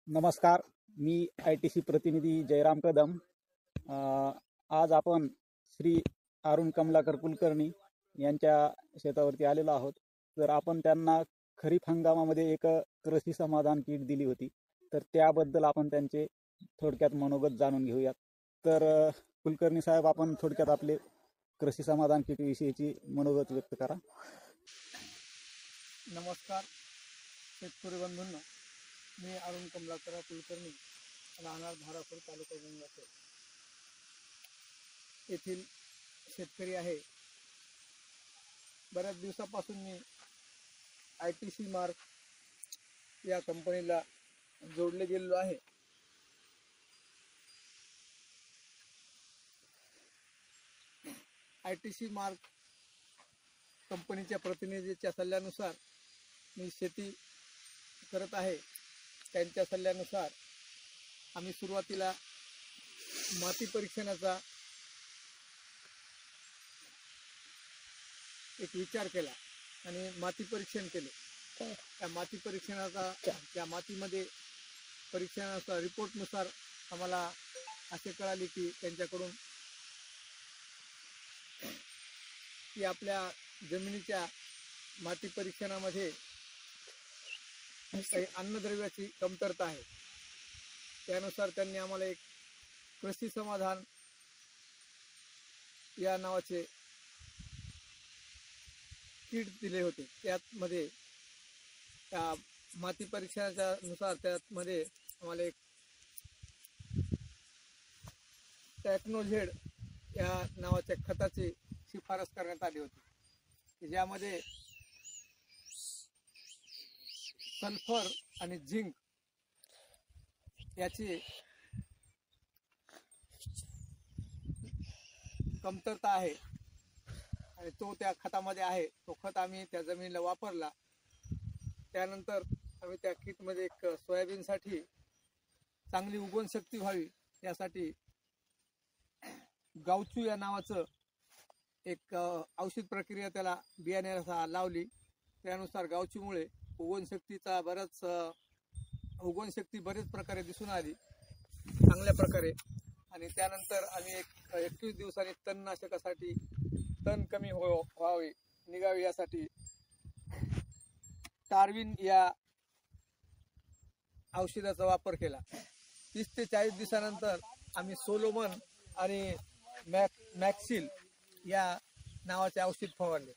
नमस्कार. मी ITC प्रतिनिधी जयराम कदम. आज आपण श्री अरुण कमलाकर कुलकर्णी यांच्या शेतावरती आलेलो आहोत. तर आपण त्यांना खरीप हंगामामध्ये एक कृषी समाधान किट दिली होती, तर त्याबद्दल आपण त्यांचे थोडक्यात मनोगत जाणून घेऊयात. तर कुलकर्णी साहेब, आपण थोडक्यात आपले कृषी समाधान किट विषयीची मनोगत व्यक्त करा. नमस्कार शेतकरी बंधूंनो, मी अरुण कमलाकर कुलकर्णी, राहणार धारापूर, तालुका गंगाखेड येथील शेतकरी आहे. बऱ्याच दिवसापासून मी ITC मार्क या कंपनीला जोडले गेलेलो आहे. ITC मार्क कंपनीच्या प्रतिनिधीच्या सल्ल्यानुसार मी शेती करत आहे. त्यांच्या सल्ल्यानुसार आम्ही सुरुवातीला माती परीक्षणाचा एक विचार केला आणि माती परीक्षण केले. त्या माती परीक्षणाचा त्या मातीमध्ये परीक्षणाचा रिपोर्टनुसार आम्हाला असे कळाले की त्यांच्याकडून की आपल्या जमिनीच्या माती परीक्षणामध्ये काही अन्नद्रव्याची कमतरता आहे. त्यानुसार त्यांनी आम्हाला एक कृषी समाधान या नावाचे किट दिले होते. त्यामध्ये त्या माती परीक्षणाच्या नुसार त्यामध्ये आम्हाला एक टेक्नोझेड या नावाच्या खताची शिफारस करण्यात आली होती, ज्यामध्ये सल्फर आणि झिंक याची कमतरता आहे आणि तो त्या खतामध्ये आहे. तो खत आम्ही त्या जमिनीला वापरला. त्यानंतर आम्ही त्या किटमध्ये एक सोयाबीनसाठी चांगली उगवण शक्ती व्हावी यासाठी गावचू या नावाचं एक औषध प्रक्रिया त्याला बियाण्याला लावली. त्यानुसार गावचूमुळे उगवण शक्ती बरेच प्रकारे दिसून आली, चांगल्या प्रकारे. आणि त्यानंतर आम्ही 21 दिवसांनी तणनाशकासाठी तण कमी व्हावे, निघावे यासाठी टार्विन या औषधाचा वापर केला. 30 ते 40 दिवसानंतर आम्ही सोलोमन आणि मॅक्सिल या नावाचे औषध फवारले.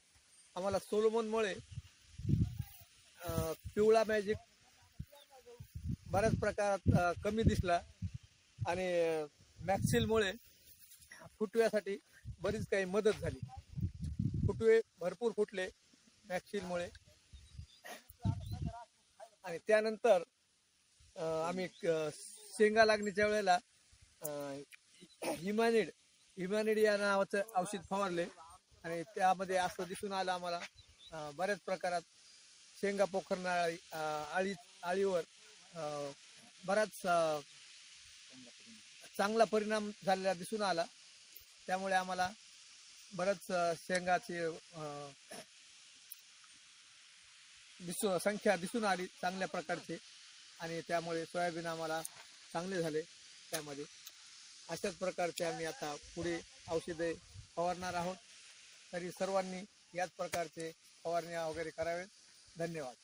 आम्हाला सोलोमनमुळे पिवळा मॅजिक बऱ्याच प्रकारात कमी दिसला आणि मॅक्सिलमुळे फुटव्यासाठी बरीच काही मदत झाली. फुटवे भरपूर फुटले मॅक्सिलमुळे. आणि त्यानंतर आम्ही शेंगा लागणीच्या वेळेला हिमानिड या नावाचं औषध फवारले आणि त्यामध्ये असं दिसून आलं आम्हाला बऱ्याच प्रकारात शेंगा पोखरणारी आळीवर बराच चांगला परिणाम झालेला दिसून आला. त्यामुळे आम्हाला बरंच शेंगाची संख्या दिसून आली चांगल्या प्रकारची आणि त्यामुळे सोयाबीन आम्हाला चांगले झाले. त्यामध्ये अशाच प्रकारचे आम्ही आता पुढे औषधे फवारणार आहोत. तरी सर्वांनी याच प्रकारचे फवारण्या वगैरे करावेत. धन्यवाद.